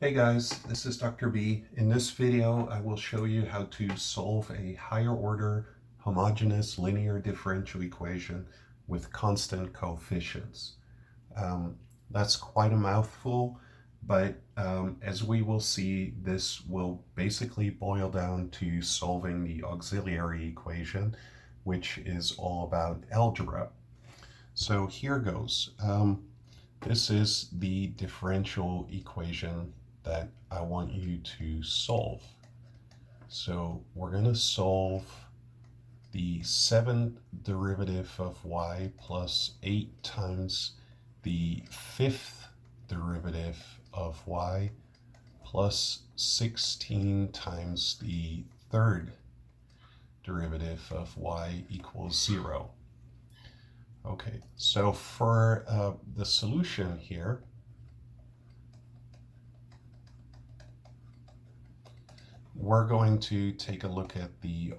Hey guys, this is Dr. B. In this video, I will show you how to solve a higher order homogeneous linear differential equation with constant coefficients. That's quite a mouthful, but as we will see, this will basically boil down to solving the auxiliary equation, which is all about algebra. So here goes. This is the differential equation that I want you to solve. So we're going to solve the 7th derivative of y plus 8 times the 5th derivative of y plus 16 times the 3rd derivative of y equals 0. Okay, so for the solution here, we're going to take a look at the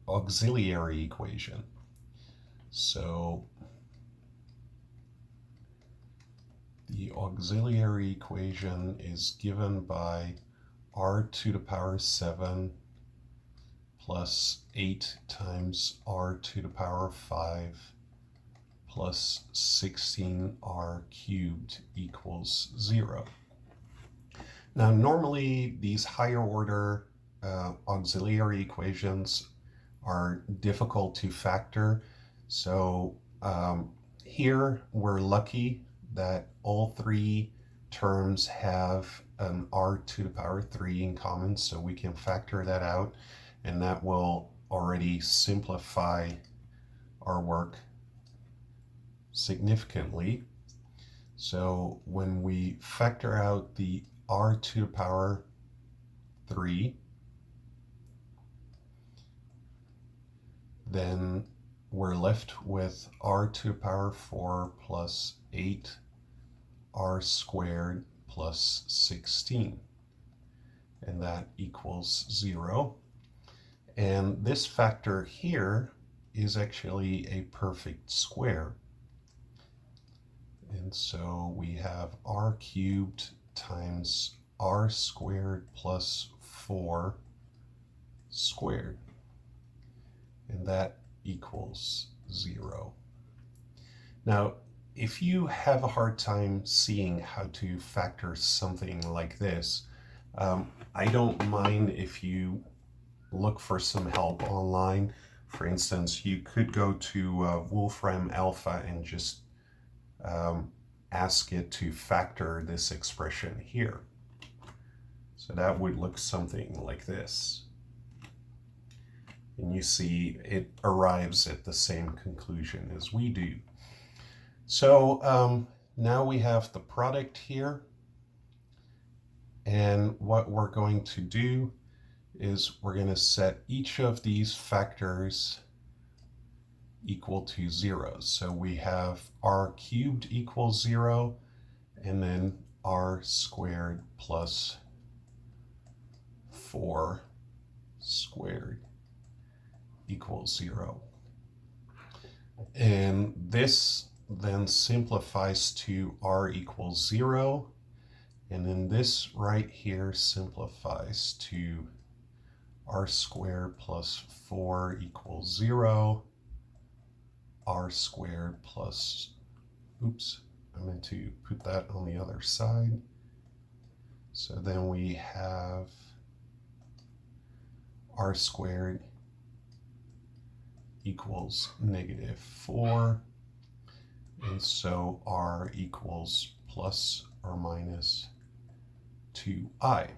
auxiliary equation. So the auxiliary equation is given by r to the power 7 plus 8 times r to the power 5 plus 16r cubed equals 0. Now, normally these higher order auxiliary equations are difficult to factor. So here we're lucky that all three terms have an r to the power 3 in common, so we can factor that out, and that will already simplify our work significantly. So when we factor out the r to the power 3, then we're left with r to the power 4 plus 8 r squared plus 16, and that equals 0. And this factor here is actually a perfect square. And so we have r cubed times r squared plus 4 squared, and that equals 0. Now, if you have a hard time seeing how to factor something like this, I don't mind if you look for some help online. For instance, you could go to Wolfram Alpha and just ask it to factor this expression here. So that would look something like this. And you see it arrives at the same conclusion as we do. So now we have the product here. And what we're going to do is we're going to set each of these factors equal to 0. So we have r cubed equals 0, and then r squared plus 4 squared equals 0. And this then simplifies to r equals 0, and then this right here simplifies to r squared plus 4 equals 0, r squared plus, I meant to put that on the other side. So then we have r squared equals -4, and so r equals plus or minus 2i.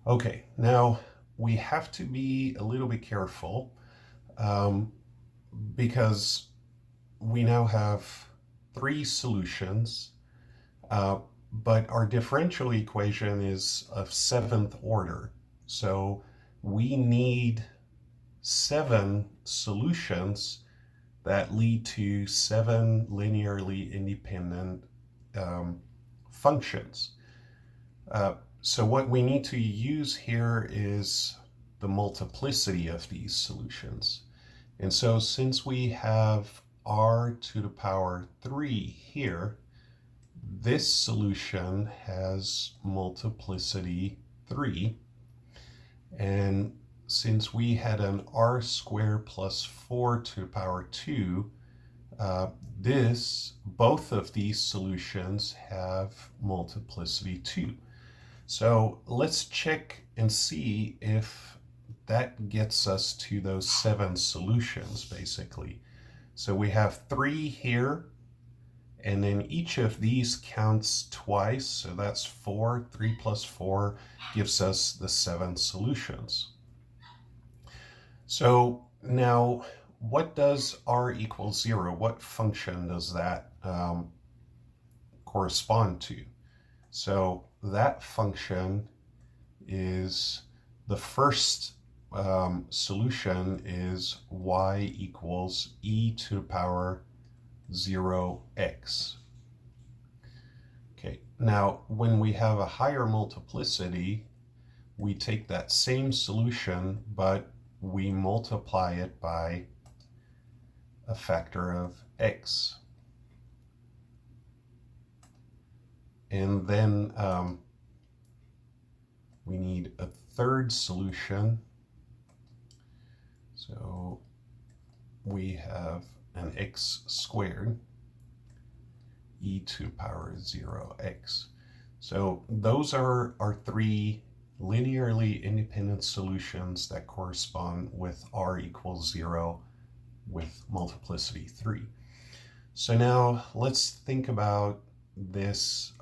Okay, now we have to be a little bit careful because we now have 3 solutions, but our differential equation is of 7th order. So we need 7 solutions that lead to 7 linearly independent functions. So what we need to use here is the multiplicity of these solutions. And so since we have r to the power 3 here, This solution has multiplicity 3, and since we had an r squared plus 4 to the power 2, both of these solutions have multiplicity 2. So let's check and see if that gets us to those 7 solutions, basically. So we have 3 here, and then each of these counts twice, so that's 4. 3 plus 4 gives us the 7 solutions. So now, what does r equals 0? What function does that correspond to? So that function is, the first solution is y equals e to the power 0x. Okay, now when we have a higher multiplicity, we take that same solution, but we multiply it by a factor of x. And then we need a third solution. So we have an x squared, e to the power 0x. So those are our 3 linearly independent solutions that correspond with r equals 0 with multiplicity 3. So now let's think about this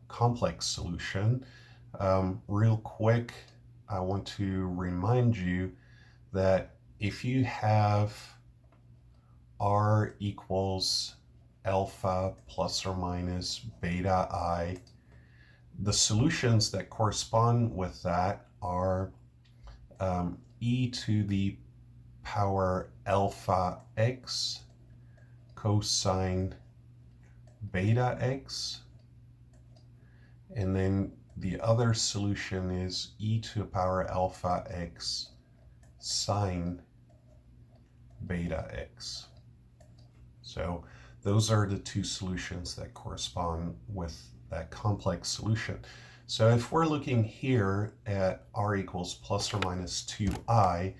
complex solution. Real quick, I want to remind you that if you have r equals alpha plus or minus beta I, the solutions that correspond with that are e to the power alpha x cosine beta x, and then the other solution is e to the power alpha x sine beta x. So those are the 2 solutions that correspond with that complex solution. So if we're looking here at r equals plus or minus 2i,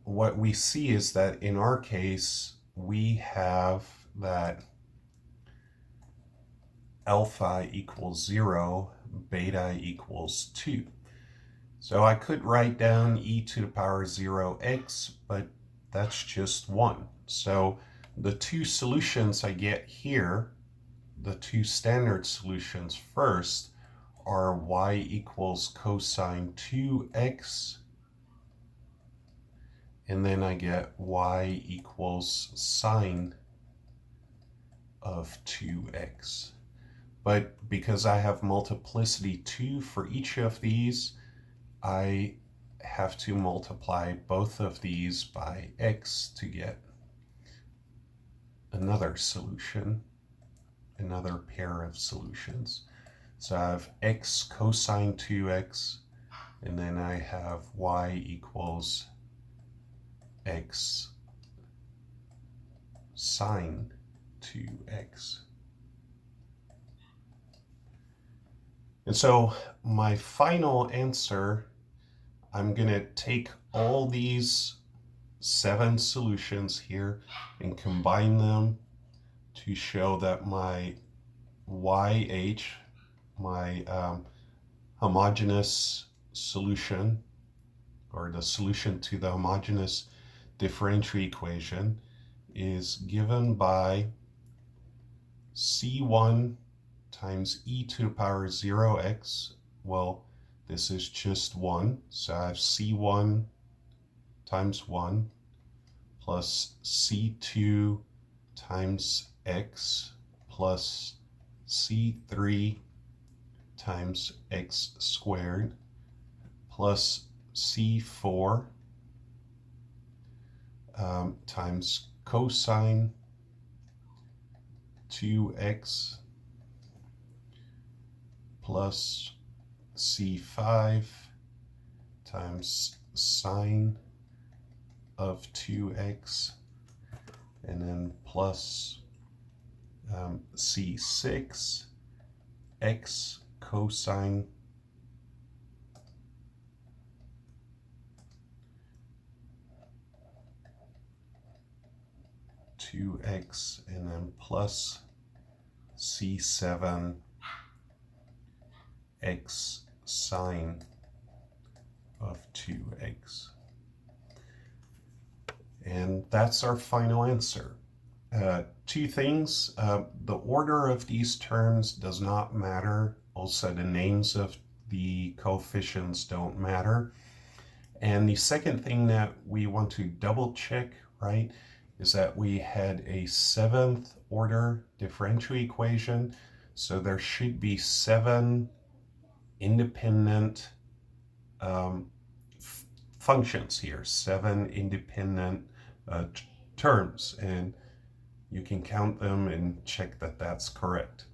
what we see is that in our case, we have that alpha equals 0, beta equals 2. So I could write down e to the power 0x, but that's just 1. So the 2 solutions I get here, the 2 standard solutions first, are y equals cosine 2x, and then I get y equals sine of 2x. But because I have multiplicity 2 for each of these, I have to multiply both of these by x to get another solution, another pair of solutions. So I have x cosine 2x, and then I have y equals x sine 2x. And so my final answer, I'm going to take all these 7 solutions here and combine them to show that my YH, my homogeneous solution, or the solution to the homogeneous differential equation, is given by C1 times e to the power 0x. Well, this is just 1, so I have C1 times 1 plus C2 times x plus C3 times x squared plus C4 times cosine 2x plus C5 times sine of 2x, and then plus C6 x cosine 2x, and then plus C7 x sine of 2x. And that's our final answer. Two things, the order of these terms does not matter. Also, the names of the coefficients don't matter. And the second thing that we want to double check, right, is that we had a 7th order differential equation. So there should be 7 independent functions here, 7 independent terms. And you can count them and check that that's correct.